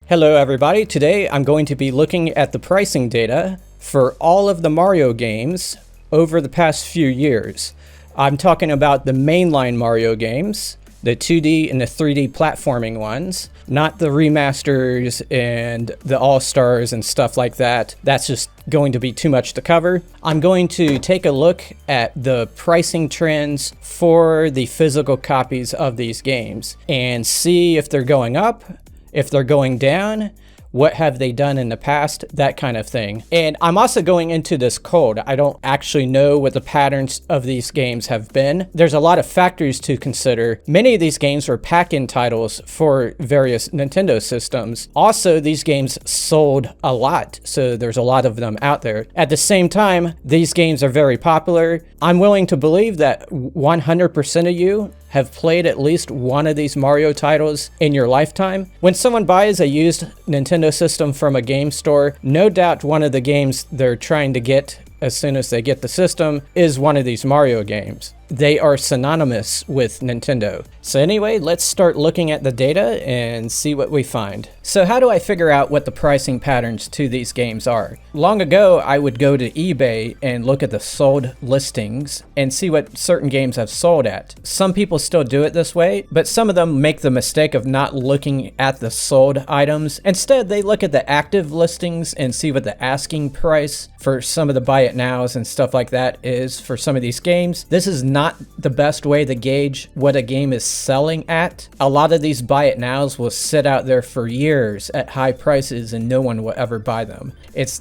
Hello everybody, today I'm going to be looking at the pricing data for all of the Mario games over the past few years. I'm talking about the mainline Mario games, the 2D and the 3D platforming ones, not the remasters and the All-Stars and stuff like that. That's just going to be too much to cover. I'm going to take a look at the pricing trends for the physical copies of these games and see if they're going up, if they're going down, what have they done in the past, that kind of thing. And I'm also going into this cold. I don't actually know what the patterns of these games have been. There's a lot of factors to consider. Many of these games were pack-in titles for various Nintendo systems. Also, these games sold a lot, so there's a lot of them out there. At the same time, these games are very popular. I'm willing to believe that 100% of you have played at least one of these Mario titles in your lifetime. When someone buys a used Nintendo system from a game store, no doubt one of the games they're trying to get as soon as they get the system is one of these Mario games. They are synonymous with Nintendo. So anyway, let's start looking at the data and see what we find. So how do I figure out what the pricing patterns to these games are? Long ago, I would go to eBay and look at the sold listings and see what certain games have sold at. Some people still do it this way, but some of them make the mistake of not looking at the sold items. Instead, they look at the active listings and see what the asking price for some of the buy it nows and stuff like that is for some of these games. This is not the best way to gauge what a game is selling at. A lot of these buy it nows will sit out there for years at high prices and no one will ever buy them.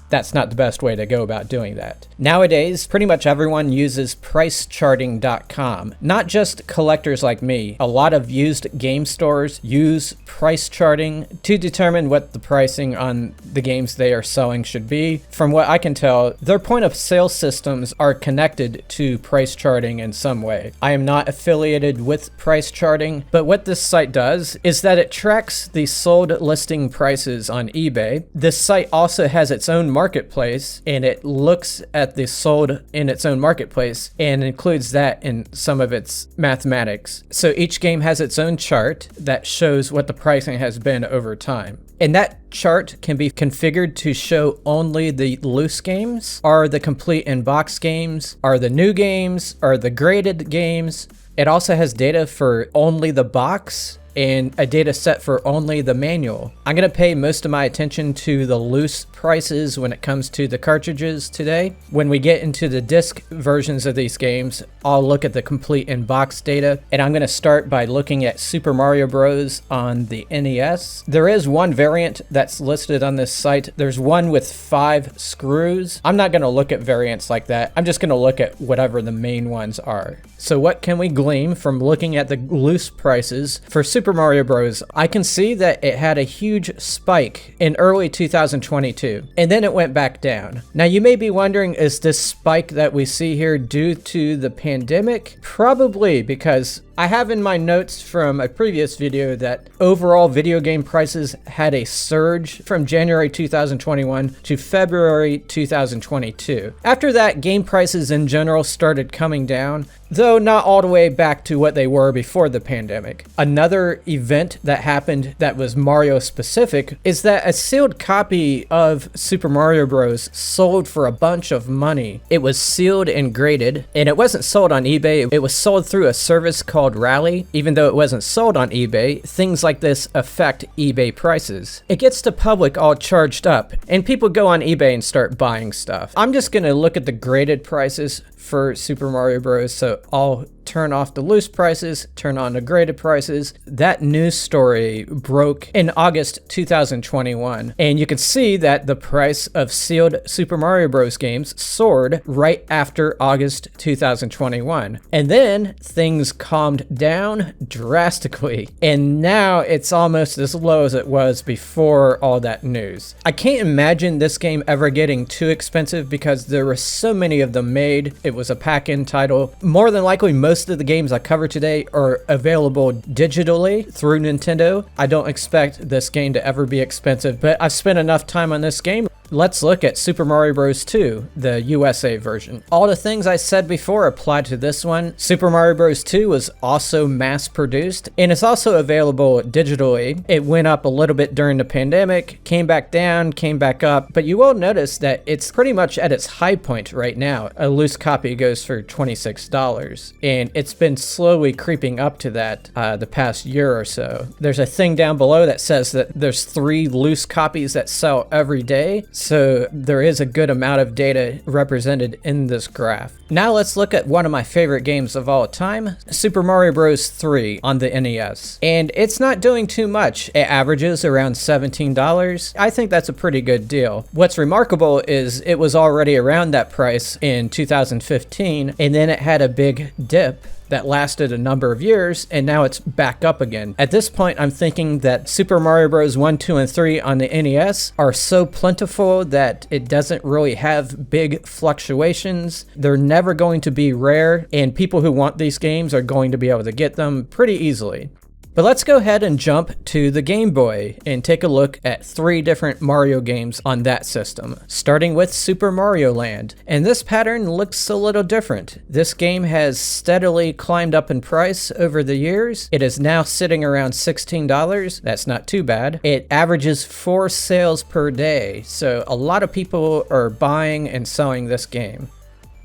That's not the best way to go about doing that. Nowadays, pretty much everyone uses pricecharting.com. Not just collectors like me. A lot of used game stores use price charting to determine what the pricing on the games they are selling should be. From what I can tell, their point of sale systems are connected to price charting in some way. I am not affiliated with price charting, but what this site does is that it tracks the sold listing prices on eBay. This site also has its own marketplace, and it looks at the sold in its own marketplace and includes that in some of its mathematics. So each game has its own chart that shows what the pricing has been over time. And that chart can be configured to show only the loose games, or the complete in-box games, or the new games, or the graded games. It also has data for only the box and a data set for only the manual. I'm gonna pay most of my attention to the loose prices when it comes to the cartridges today. When we get into the disc versions of these games, I'll look at the complete in-box data, and I'm gonna start by looking at Super Mario Bros. On the NES. There is one variant that's listed on this site. There's one with 5 screws. I'm not gonna look at variants like that. I'm just gonna look at whatever the main ones are. So what can we glean from looking at the loose prices for Super Mario Bros? I can see that it had a huge spike in early 2022, and then it went back down. Now you may be wondering, is this spike that we see here due to the pandemic? Probably, because I have in my notes from a previous video that overall video game prices had a surge from January 2021 to February 2022. After that, game prices in general started coming down, though not all the way back to what they were before the pandemic. Another event that happened that was Mario specific is that a sealed copy of Super Mario Bros. Sold for a bunch of money. It was sealed and graded, and it wasn't sold on eBay. It was sold through a service called Rally. Even though it wasn't sold on eBay, things like this affect eBay prices. It gets the public all charged up, and people go on eBay and start buying stuff. I'm just gonna look at the graded prices for Super Mario Bros. So I'll turn off the loose prices, turn on the graded prices. That news story broke in August 2021, and you can see that the price of sealed Super Mario Bros. Games soared right after August 2021. And then things calmed down drastically, and now it's almost as low as it was before all that news. I can't imagine this game ever getting too expensive because there were so many of them made. It was a pack-in title. More than likely, most of the games I cover today are available digitally through Nintendo. I don't expect this game to ever be expensive, but I've spent enough time on this game Let's look at Super Mario Bros. 2, the USA version. All the things I said before apply to this one. Super Mario Bros. 2 was also mass-produced, and it's also available digitally. It went up a little bit during the pandemic, came back down, came back up, but you will notice that it's pretty much at its high point right now. A loose copy goes for $26, and it's been slowly creeping up to that the past year or so. There's a thing down below that says that there's 3 loose copies that sell every day, so there is a good amount of data represented in this graph. Now let's look at one of my favorite games of all time, Super Mario Bros. 3 on the NES. And it's not doing too much. It averages around $17. I think that's a pretty good deal. What's remarkable is it was already around that price in 2015, and then it had a big dip that lasted a number of years, and now it's back up again. At this point, I'm thinking that Super Mario Bros. 1, 2, and 3 on the NES are so plentiful that it doesn't really have big fluctuations. They're never going to be rare, and people who want these games are going to be able to get them pretty easily. But let's go ahead and jump to the Game Boy and take a look at 3 different Mario games on that system, starting with Super Mario Land. And this pattern looks a little different. This game has steadily climbed up in price over the years. It is now sitting around $16. That's not too bad. It averages 4 sales per day, so a lot of people are buying and selling this game.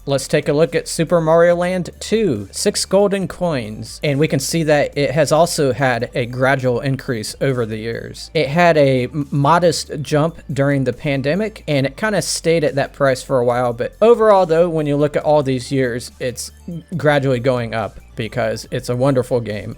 Let's take a look at Super Mario Land 2, 6 golden coins, and we can see that it has also had a gradual increase over the years. It had a modest jump during the pandemic, and it kind of stayed at that price for a while, but overall though, when you look at all these years, it's gradually going up because it's a wonderful game.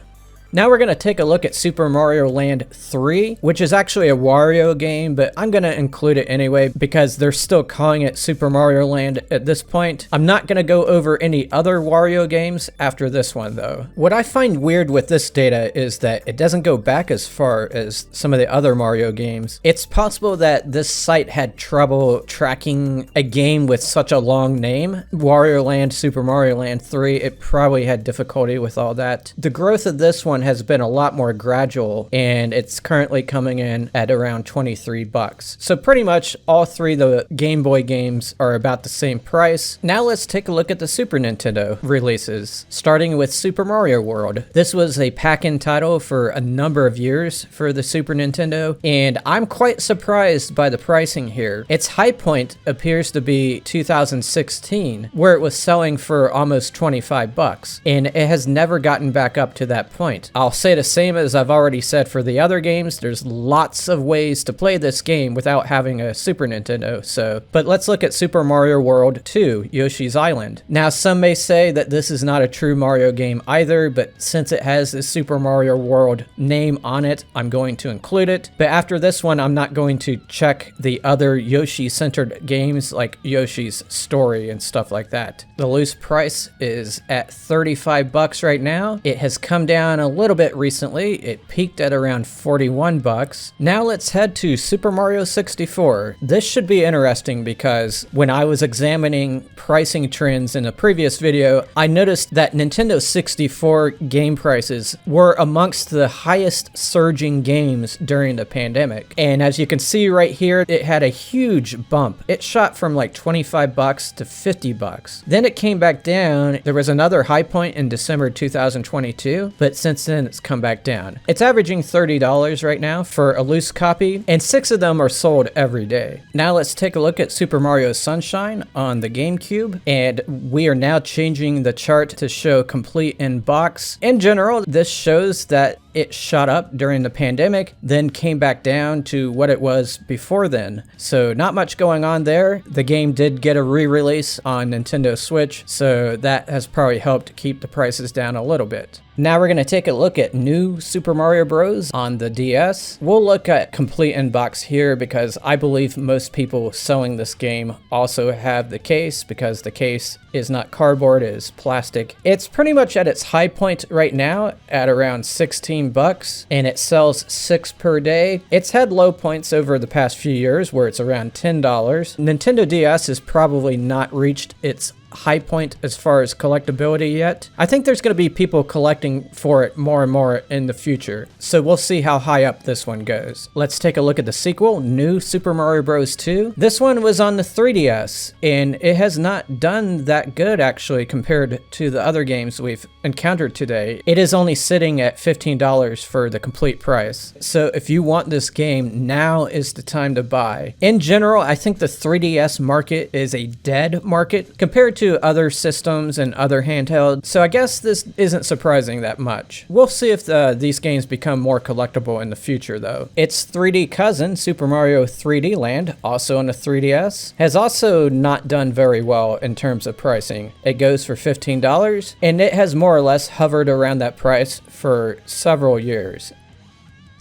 Now we're going to take a look at Super Mario Land 3, which is actually a Wario game, but I'm going to include it anyway because they're still calling it Super Mario Land at this point. I'm not going to go over any other Wario games after this one though. What I find weird with this data is that it doesn't go back as far as some of the other Mario games. It's possible that this site had trouble tracking a game with such a long name. Wario Land, Super Mario Land 3, it probably had difficulty with all that. The growth of this one has been a lot more gradual, and it's currently coming in at around $23. So pretty much all 3 of the Game Boy games are about the same price. Now let's take a look at the Super Nintendo releases, starting with Super Mario World. This was a pack-in title for a number of years for the Super Nintendo, and I'm quite surprised by the pricing here. Its high point appears to be 2016, where it was selling for almost $25, and it has never gotten back up to that point. I'll say the same as I've already said for the other games. There's lots of ways to play this game without having a Super Nintendo, but let's look at Super Mario World 2, Yoshi's Island. Now, some may say that this is not a true Mario game either, but since it has the Super Mario World name on it, I'm going to include it. But after this one, I'm not going to check the other Yoshi-centered games like Yoshi's Story and stuff like that. The loose price is at $35 right now. It has come down a little bit recently. It peaked at around $41. Now let's head to Super Mario 64. This should be interesting because when I was examining pricing trends in a previous video, I noticed that Nintendo 64 game prices were amongst the highest surging games during the pandemic. And as you can see right here, it had a huge bump. It shot from like $25 to $50. Then it came back down. There was another high point in December 2022, but since then it's come back down. It's averaging $30 right now for a loose copy, and 6 of them are sold every day. Now let's take a look at Super Mario Sunshine on the Gamecube, and we are now changing the chart to show complete in box. In general, this shows that it shot up during the pandemic, then came back down to what it was before then. So not much going on there. The game did get a re-release on Nintendo Switch, so that has probably helped keep the prices down a little bit. Now we're going to take a look at new Super Mario Bros. On the DS. We'll look at complete in box here because I believe most people selling this game also have the case, because the case is not cardboard, it is plastic. It's pretty much at its high point right now at around $16, and it sells 6 per day. It's had low points over the past few years where it's around $10. Nintendo DS has probably not reached its high point as far as collectability yet. I think there's going to be people collecting for it more and more in the future, so we'll see how high up this one goes. Let's take a look at the sequel, New Super Mario Bros. 2. This one was on the 3DS, and it has not done that good actually compared to the other games we've encountered today. It is only sitting at $15 for the complete price. So if you want this game, now is the time to buy. In general, I think the 3DS market is a dead market compared to other systems and other handhelds, so I guess this isn't surprising that much. We'll see if these games become more collectible in the future though. Its 3D cousin, Super Mario 3D Land, also on the 3DS, has also not done very well in terms of pricing. It goes for $15, and it has more or less hovered around that price for several years.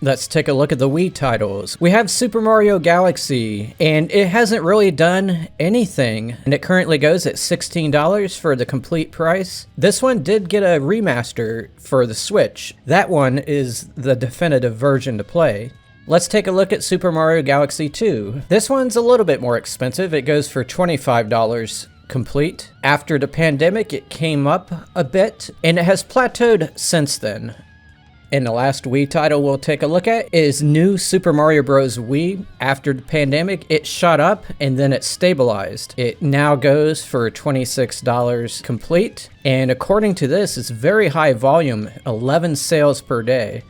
Let's take a look at the Wii titles. We have Super Mario Galaxy, and it hasn't really done anything, and it currently goes at $16 for the complete price. This one did get a remaster for the Switch. That one is the definitive version to play. Let's take a look at Super Mario Galaxy 2. This one's a little bit more expensive. It goes for $25 complete. After the pandemic, it came up a bit, and it has plateaued since then. And the last Wii title we'll take a look at is New Super Mario Bros. Wii. After the pandemic, it shot up and then it stabilized. It now goes for $26 complete. And according to this, it's very high volume, 11 sales per day.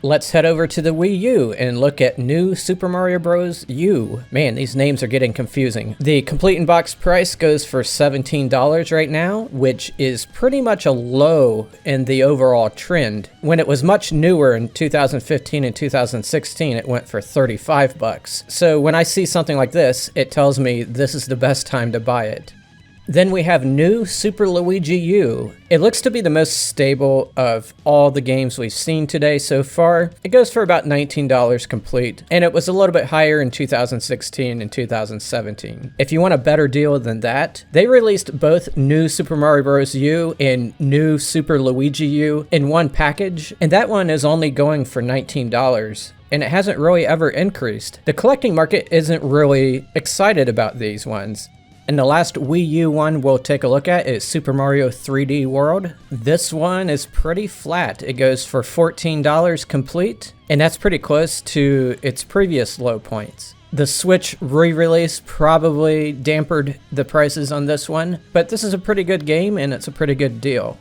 Let's head over to the Wii U and look at New Super Mario Bros. U. Man, these names are getting confusing. The complete in-box price goes for $17 right now, which is pretty much a low in the overall trend. When it was much newer in 2015 and 2016, it went for $35. So when I see something like this, it tells me this is the best time to buy it. Then we have New Super Luigi U. It looks to be the most stable of all the games we've seen today so far. It goes for about $19 complete, and it was a little bit higher in 2016 and 2017. If you want a better deal than that, they released both New Super Mario Bros. U and New Super Luigi U in one package, and that one is only going for $19. And it hasn't really ever increased. The collecting market isn't really excited about these ones. And the last Wii U one we'll take a look at is Super Mario 3D World. This one is pretty flat. It goes for $14 complete, and that's pretty close to its previous low points. The Switch re-release probably dampened the prices on this one, but this is a pretty good game and it's a pretty good deal.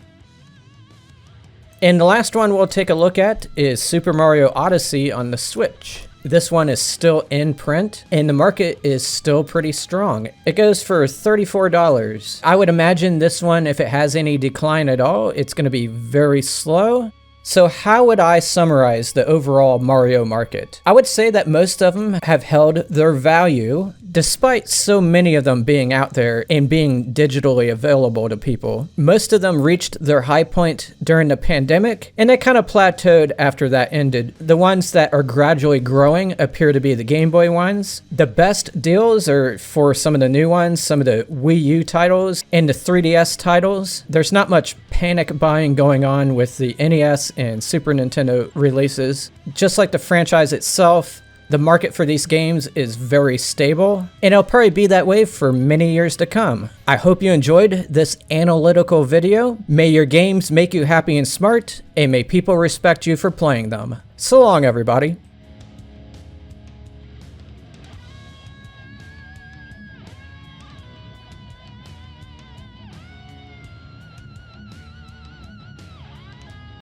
And the last one we'll take a look at is Super Mario Odyssey on the Switch. This one is still in print, and the market is still pretty strong. It goes for $34. I would imagine this one, if it has any decline at all, it's going to be very slow. So how would I summarize the overall Mario market? I would say that most of them have held their value, despite so many of them being out there and being digitally available to people. Most of them reached their high point during the pandemic, and they kind of plateaued after that ended. The ones that are gradually growing appear to be the Game Boy ones. The best deals are for some of the new ones, some of the Wii U titles, and the 3DS titles. There's not much panic buying going on with the NES and Super Nintendo releases. Just like the franchise itself, the market for these games is very stable, and it'll probably be that way for many years to come. I hope you enjoyed this analytical video. May your games make you happy and smart, and may people respect you for playing them. So long, everybody.